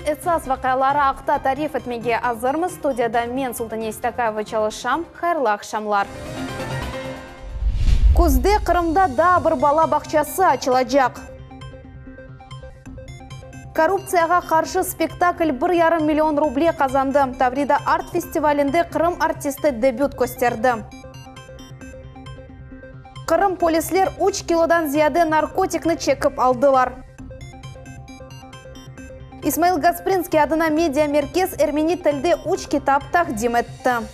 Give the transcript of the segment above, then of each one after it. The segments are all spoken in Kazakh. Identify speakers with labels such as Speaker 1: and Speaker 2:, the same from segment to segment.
Speaker 1: эцас вақайлары ақта тариф етмеге азырмыз. Студияда мен Султания Истакаева чалышам. Хайырлы ақшамлар. Күзде Қырымда да бір бала бақшасы açılacak. Коррупцияға қаршы спектакль 1,5 миллион рублей қазанды. Таврида арт фестивалінде Қырым артисті дебют көстерді. Қырым полислер 3 килодан зияде наркотикны чекіп алдылар. Исмаил Гаспринский адына медиа меркез эрмени тілде 3 китап тақдим етті.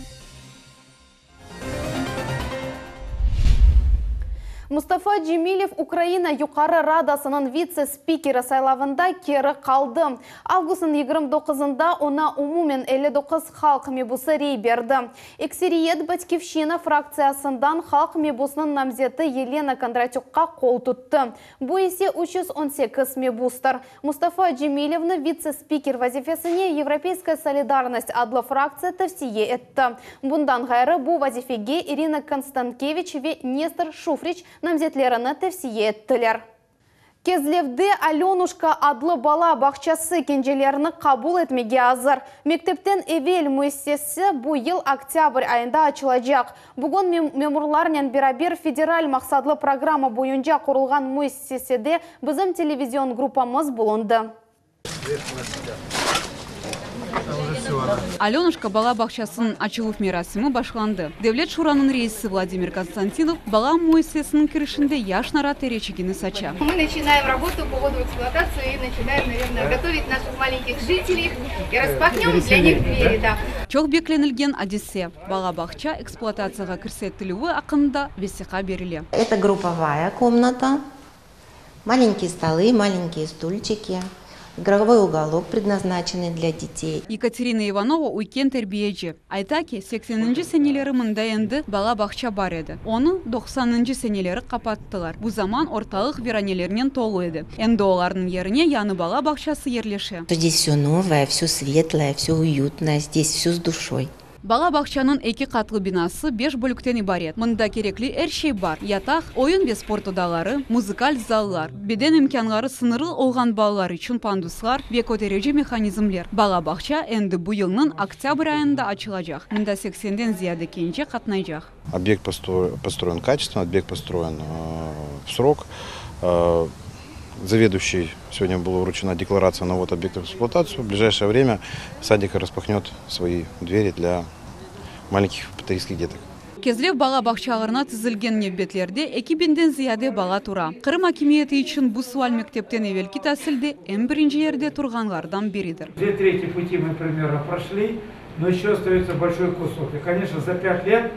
Speaker 1: Мустафа Джемилев Украина Юқары Радасының вице-спикері сайлавында кері қалды. Августың 29-ында она умумен 59 халық мебусы рей берді. Эксериет Батькивщина фракциясындан халық мебусының намзеті Елена Кондратюкқа қол тұтты. Бұл есе 318 мебустар. Мустафа Джемилевны вице-спикер вазифесіне Европейская солидарность адлы фракция тәвсие етті. Бұндан ғайры бұл вазифеге Ирина Констанкевич ве Нестор Шуфрич намзетлеріні тәвсие еттілер. Кезлевде Аленушка адлы бала бақчасы кенжелеріні қабул етмеге азыр. Мектептен эвел муэссесі бұл ел октябрь айында açılacak. Бүгін мемурларнен берабер федераль мақсадлы программа бойынша құрылған муэссеседе біздің телевизион группамыз болынды.
Speaker 2: Аленушка бала бақшасының açılу мерасымы башланды. Девлет Шуранын рейсы Владимир Константинов бала муэссесінің кірішінде яш нараты речегіні сача.
Speaker 3: Мы начинаем работу по вводу в эксплуатацию и начинаем, наверное, готовить наших маленьких жителей и распахнем для них двери. Да.
Speaker 2: Чоқ бекленілген Одессе. Бала бақча эксплуатацияға кірсеттіліуі ақында весіға берілі.
Speaker 4: Это групповая комната, маленькие столы, маленькие стульчики. Игровой уголок, предназначенный для детей.
Speaker 2: Екатерина Иванова уйкен тәрбиеджі. Айтаки, 80-нчі сенелері мұнда енді бала бақча бар еді. Оны 90-нчі сенелері қапаттылар. Бұл заман орталық веранелерінен толы еді. Енді олардың еріне яны бала бақшасы ерлеше.
Speaker 4: Здесь все новое, все светлое, все уютное, здесь все с душой.
Speaker 2: Бала бақчаның 2 қатлы бинасы 5 бөліктен ибарет. Мұнда керекли әршей бар. Ятақ, ойын ве спорт одалары, музыкаль заллар, беден имканлары сыныры олған балалар үшін пандуслар, ве көтережі механизмлер. Бала бақча енді бұл жылның октябрь айында açılacak. Мұнда 80-ден зияды кенже қатнайжақ.
Speaker 5: Объект построен качественно, объект построен в срок. Заведующий сегодня была вручена декларация на ввод объектов в эксплуатацию. В ближайшее время садик распахнет свои двери для маленьких патриотических деток.
Speaker 2: Кезлев бала бақчаларына тізілген небетлерде 2000-ден зияде бала тура. Қырым акимиеті үшін бұл суал мектептен евелки тәсілде әм бірінші жерде тұрғанлардан беридір.
Speaker 6: 2/3 пути мы примерно прошли, но еще остается большой кусок. И, конечно, за 5 лет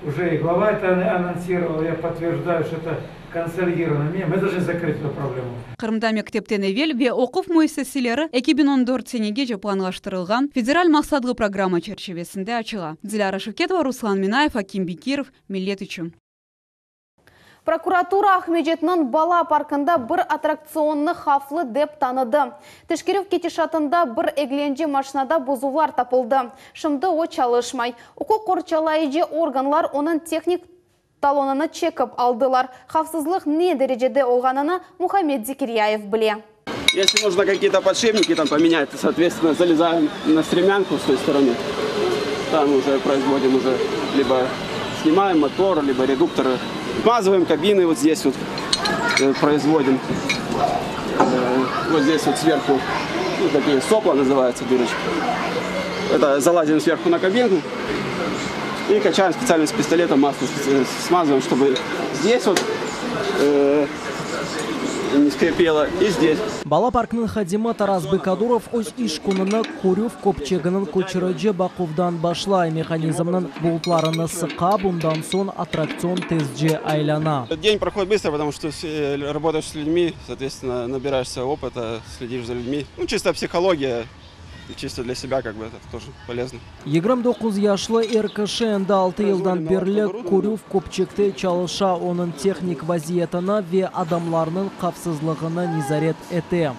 Speaker 6: уже и глава это анонсировал, я подтверждаю, что это консолидировано. Мы должны закрыть эту проблему.
Speaker 2: Қырымда мектептен евел ве оқуф муэссеселері 2014 сенеге планлаштырылған федераль мақсадлы программа черчевесінде açыла. Диляра Шевкетова, Руслан Минаев, Аким Бекиров, Милет үшін.
Speaker 1: Прокуратура Ахмеджетнің бала паркында бір аттракционны хафлы деп таныды. Тешкерев кетишатында бір эгленже машинада бузулар тапылды. Шымды о чалышмай. Уку корчалайыжы органлар оның техник талонаны чекіп алдылар. Хавсызлық не дәрежеде олғанына Мухаммед Зикиряев біле.
Speaker 7: Если нужно какие-то подшипники там поменять, то, соответственно, залезаем на стремянку с той стороны. Там уже производим, уже либо снимаем мотор, либо редукторы. Смазываем кабины, вот здесь вот производим. Вот здесь вот сверху, ну, такие сопла называются, дырочки. Это залазим сверху на кабину и качаем специально с пистолетом, масло смазываем, чтобы здесь вот не скрипело, и здесь.
Speaker 8: Бала паркның хадимы Тарас Быкадуров өз ишкуныны Курюв копчегінің көчіріжі бақувдан башлай. Механизмның болтларыны сықа, бұндан сон аттракцион тезже айлана.
Speaker 7: День проходит быстро, потому что работаешь с людьми, соответственно, набираешься опыта, следишь за людьми. Ну, чисто психология. Чисто для себя, как бы, это тоже полезно. 29
Speaker 8: яшлы РКШ энді 6 елдан берлі Курюв көпчекте чалыша оның техник вазиетіні ве адамларының қапсызлығыны низарет әте.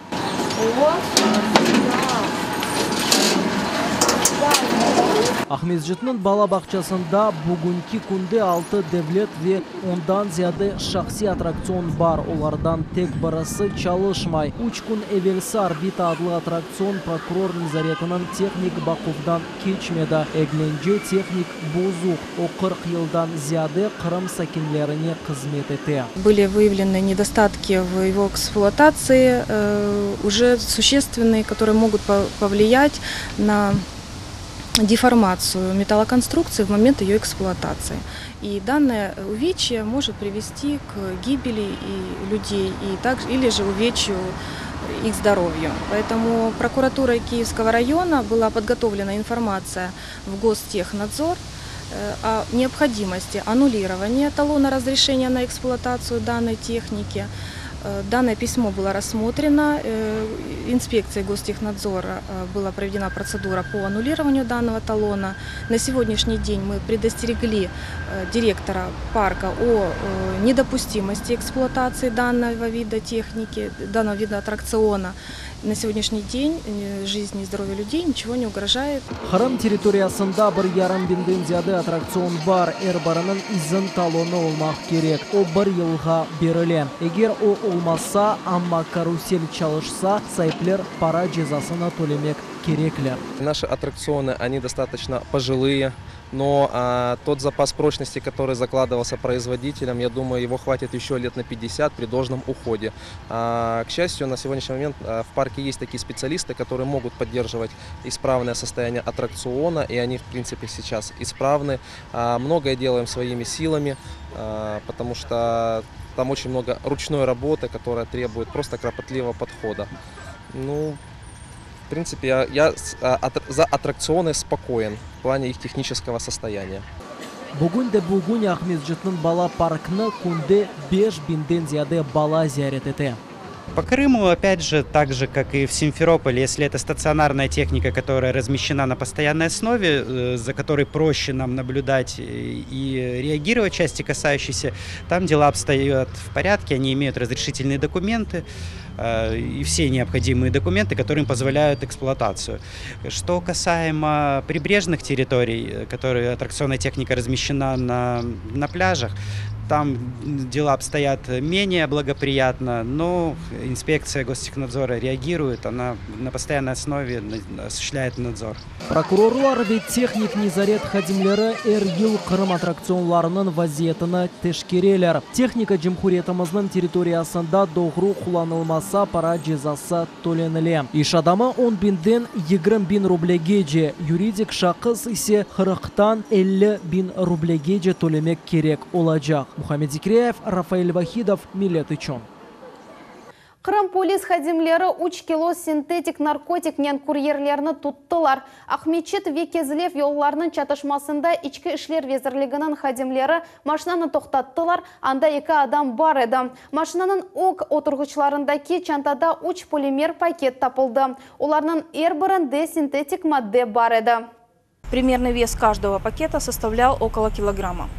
Speaker 8: Ахмеджитнын бала бақчасында бүгінгі күнде 6 девлет ве ондан зияды шақси аттракцион бар. Олардан тек барысы чалышмай. 3 күн эвелсі орбита адлы аттракцион прокурор низаретінің техник бақуфдан кечмеді. Эгленже техник бузук. О 40 елдан зияды Крым сакинлеріне қызмет ете.
Speaker 9: Были выявлены недостатки в его эксплуатации, уже существенные, которые могут повлиять на деформацию металлоконструкции в момент ее эксплуатации. И данное увечье может привести к гибели и людей, или же увечью их здоровью. Поэтому прокуратурой Киевского района была подготовлена информация в Гостехнадзор о необходимости аннулирования талона разрешения на эксплуатацию данной техники. Данное письмо было рассмотрено, инспекцией Гостехнадзора была проведена процедура по аннулированию данного талона. На сегодняшний день мы предостерегли директора парка о недопустимости эксплуатации данного вида техники, данного вида аттракциона. На сегодняшний день жизни и здоровью людей ничего не угрожает.
Speaker 8: Храм территориясында бір ярым бинден зияды аттракцион бар. Барының изін талоны олмақ керек. О 1 елға беріле. Егер о олмаса, амма карусель чалышса, сайплер пара жазасына төлемек кереклер.
Speaker 10: Наши аттракционы, они достаточно пожилые, но тот запас прочности, который закладывался производителем, я думаю, его хватит еще лет на 50 при должном уходе. К счастью, на сегодняшний момент в парке есть такие специалисты, которые могут поддерживать исправное состояние аттракциона, и они, в принципе, сейчас исправны. Многое делаем своими силами, потому что там очень много ручной работы, которая требует просто кропотливого подхода. Ну, в принципе, я за аттракционы спокоен в плане их технического состояния.
Speaker 8: Бүгін Ахмеджитнын бала паркны күнде 5 бинден зияды бала зиярет ете.
Speaker 11: По Крыму, опять же, так же, как и в Симферополе, если это стационарная техника, которая размещена на постоянной основе, за которой проще нам наблюдать и реагировать, части касающиеся, там дела обстоят в порядке, они имеют разрешительные документы и все необходимые документы, которые им позволяют эксплуатацию. Что касаемо прибрежных территорий, которые аттракционная техника размещена на пляжах, там дела обстоят менее благоприятно, но инспекция Гостехнадзора реагирует, она на постоянной основе осуществляет надзор.
Speaker 8: Прокурорлар вет техник низарет хадимлері ел Крым аттракционларының вазиетіні тешкерелер. Техника Жемхуриетіміздің территориясында доғру құланылмаса пара жазасы төленіле. Иш адамы 10 бинден 20 бин рублеге же, юридик шақыс исе 40-тан 50 бин рублеге же төлемек керек олacak. Мухаммед Зикреев, Рафаэль Вахидов, Милет Ичон.
Speaker 1: Крым полис хадимлері 3 кило синтетик наркотик нен курьерлеріні туттылар. Ахметчет Векезлев yollarının çatışmasında içki işler vezірлігінің хадимлері машинаны тоқтаттылар, анда 2 адам бар еді. Машинаның ок отырғычларындaki çantada 3 полимер пакет тапылды. Оларның әрбірінде синтетик мадде бар еді.
Speaker 12: Примерный вес каждого пакета составлял около килограмма.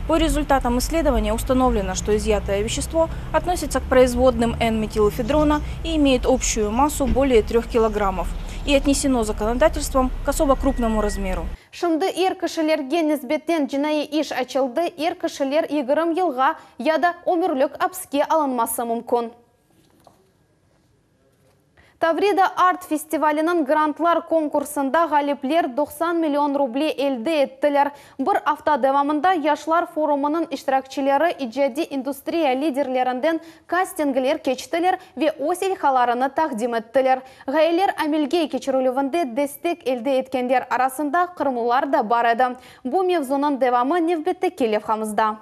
Speaker 12: По результатам исследования установлено, что изъятое вещество относится к производным N-метилэфедрона и имеет общую массу более 3 килограммов и отнесено законодательством к особо крупному размеру.
Speaker 1: Шымды ер кішілерге низбеттен жинайы иш açılды, ер кішілер 20 елға яда өмірлік апске алынмасы мүмкін. Таврида арт фестивалінің грантлар конкурсында ғалиплер 90 миллион рублей elde еттілер. Бір афта девамында Яшлар форумының іштіракчилері иджади индустрия лидерлерінден кастингілер кечтілер ве осель халарыны тақдим еттілер. Ғайлер әмелге кечірілівінде дестек elde еткендер арасында қырмылар да бар еді. Бұл мевзонын девамы невбетті келев хамызда.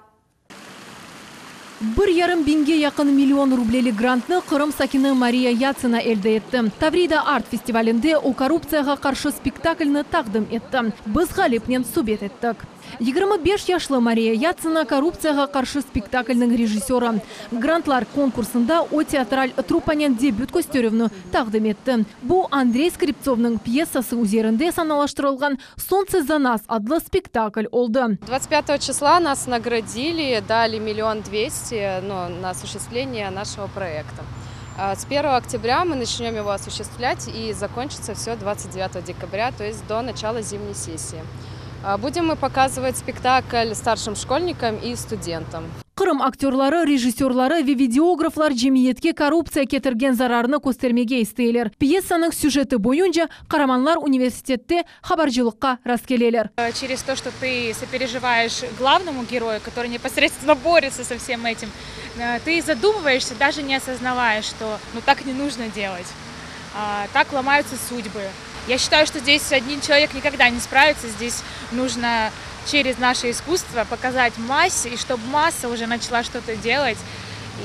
Speaker 13: 1,5 бинге якын миллион рублели грантны Крым сакины Мария Яцина elde etті. Таврида арт фестивалінде о коррупцияға қаршы спектакльны тақдым етті. Біз ғалепнен субет еттік. 25 яшлы Мария Яцина коррупцияға қаршы спектакльның режиссері. Грантлар конкурсында о театраль трупанен дебют көстеревні тақдым етті. Бұл Андрей Скрипцовның пьесасы үзерінде саналаштырылған «Солнце за нас» адлы спектакль олды.
Speaker 14: 25 числа нас наградили, дали 1 200 000 на осуществление нашего проекта. С 1 октября мы начнем его осуществлять, и закончится все 29 декабря, то есть до начала зимней сессии. Будем мы показывать спектакль старшим школьникам и студентам.
Speaker 13: Қырым актерлары, режиссерлары ve видеографлар жемиетке коррупция кетірген зарарыны көстермеге істейлер. Пьесаның сюжеті бойынша Қараманлар университетте хабаржылыққа раскелелер.
Speaker 15: Через то, что ты сопереживаешь главному герою, который непосредственно борется со всем этим, ты задумываешься, даже не осознавая, что так не нужно делать. Так ломаются судьбы. Я считаю, что здесь один человек никогда не справится. Здесь нужно через наше искусство показать массе, и чтобы масса уже начала что-то делать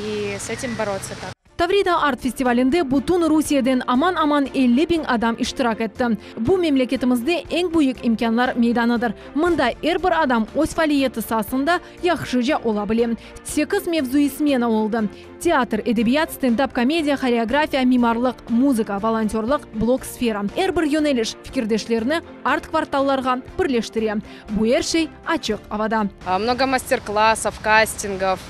Speaker 15: и с этим бороться.
Speaker 13: Таврида арт-фестивалінде Бутун Русияден аман-аман 50 bin адам иштирак етті. Бұл мемлекетімізде ең бүйік имканлар мейданыдыр. Мында әрбір адам өз фәалиеті сасында яхшыжа ола біле. 8 мевзуи смена олды. Театр, эдебият, стендап, комедия, хореография, мимарлық, музыка, волонтерлық, блог-сфера. Әрбір йонеліш фикирдешлеріні арт-кварталларға бірлештіре. Бұл әршей ачық авада.
Speaker 14: Много мастер-классов, кастингов,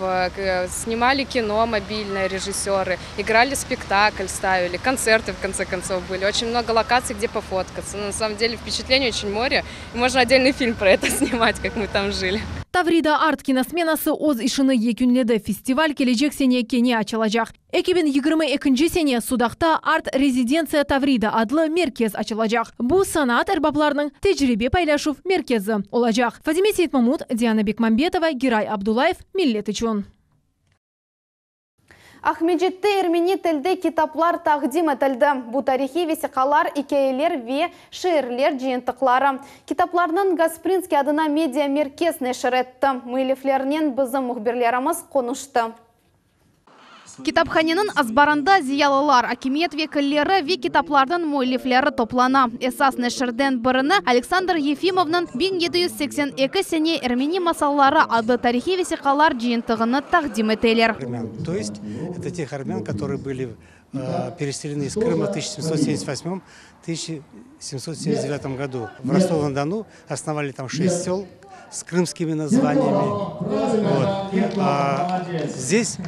Speaker 14: снимали кино мобильное, режиссеры. Играли спектакль, ставили, концерты в конце концов были. Очень много локаций, где пофоткаться. Но на самом деле впечатление очень море. И можно отдельный фильм про это снимать, как мы там жили.
Speaker 13: Таврида арт киносменасы оз ишыны екүнледі. Фестиваль кележек сене кене ачылажақ. 2022 сене Судақта арт-резиденция Таврида адлы меркез ачылажақ. Бұл санат әрбапларының тәжірибе пайлашув меркезі олажақ. Фазиме Сейтмамут, Диана Бекмамбетова, Гирай Абдулаев, Миллет үшін.
Speaker 1: Ахмеджетте эрмени тілді китаплар тақдим етілді. Бұл тарихи весиқалар, икейлер ве ширлер жиынтықлары. Китапларның Гаспринский адына медиа меркез нешір етті. Мүйлефлерінен біздің мұхберлеріміз қонышты. Китапханенің азбарында зиялылар, акимет векіллері ве китаплардың мөйлефлері топлана. Эсас нешірден біріні Александр Ефимовның 1782 сене эрмени масаллары ады тарихи весиқалар жиынтығыны тақдим етелер.
Speaker 16: То есть это тех армян, которые были переселены из Крыма в 1778-1779 году. В Ростове-на-Дону основали там 6 сел с крымскими названиями. Здесь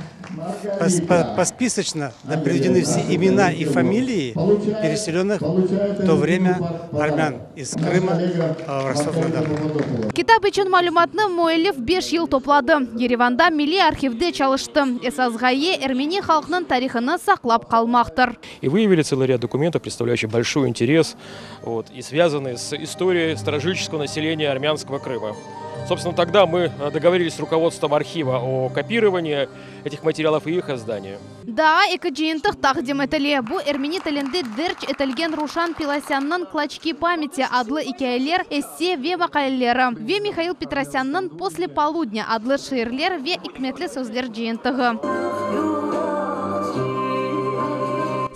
Speaker 16: посписочно приведены все имена и фамилии переселенных в то время армян из Крыма в Ростов-на-Дону.
Speaker 1: Китап үшін малюматны мөйлев 5 ел топлады. Ереванда милли архивде çalışты. Эсазгае эрмени халқының тарихыны сақлап қалмақтыр.
Speaker 17: И выявили целый ряд документов, представляющих большой интерес и связанные с историей старожильческого населения армянского Крыма. Собственно, тогда мы договорились с руководством архива о копировании этих материалов и их издании.
Speaker 1: Да, екі жиынтық тақдим етіле. Бұл эрмени тілінде дірч етілген Рушан Пиласянның клочки памяти адлы икейлер, эссе ве мақалелері. Ве Михаил Петросянның после полудня адлы ширлер ве икметлі сөздер жиынтығы.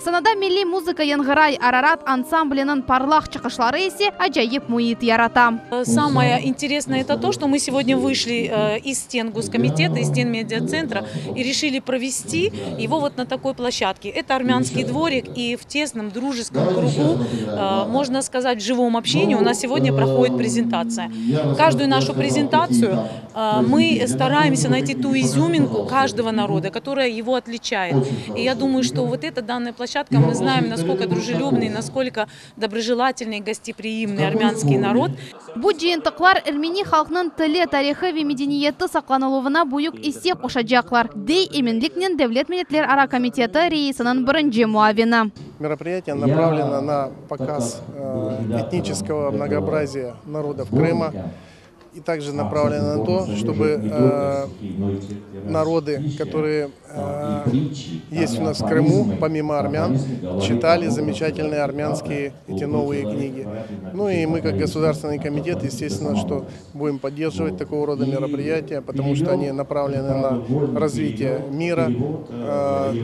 Speaker 1: Санада милли музыка янгырай Арарат ансамблінің парлах чықышлары есе ажайып муит ярата.
Speaker 18: Самое интересное это то, что мы сегодня вышли из стен Госкомитета, из стен медиацентра и решили провести его вот на такой площадке. Это армянский дворик, и в тесном дружеском кругу, можно сказать, в живом общении у нас сегодня проходит презентация. Каждую нашу презентацию мы стараемся найти ту изюминку каждого народа, которая его отличает. И я думаю, что вот эта данная площадка, мы знаем, насколько дружелюбный, насколько доброжелательный, гостеприимный армянский народ.
Speaker 1: Бұл жиынтықлар эрмени халқының тілі, тарихы ве медениеті сақланылуына бұйық есе қошаджақлар. Дей еменлікнен Девлет Минетлер Ара комитеті рейсінің бірінші муавина.
Speaker 19: Мероприятие направлено на показ этнического многообразия народов Крыма. И также направлено на то, чтобы народы, которые есть у нас в Крыму, помимо армян, читали замечательные армянские эти новые книги. Ну и мы, как Государственный комитет, естественно, что будем поддерживать такого рода мероприятия, потому что они направлены на развитие мира,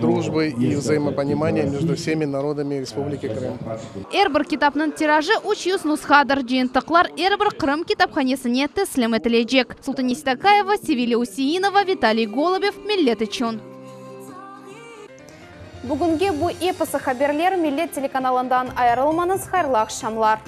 Speaker 19: дружбы и взаимопонимания между всеми народами Республики Крым.
Speaker 1: Эрбір китапның тиражы 300 нусхадыр. Жиынтықлар эрбір Крым китапханесіне тәслім етілежек. Султанис Такаева, Севилия Усиинова, Виталий Голубев, Миллет үшін. Бүгінге бұл эпосы хаберлер Миллет телеканалындан айырылманыз, хайырлы ақшамлар.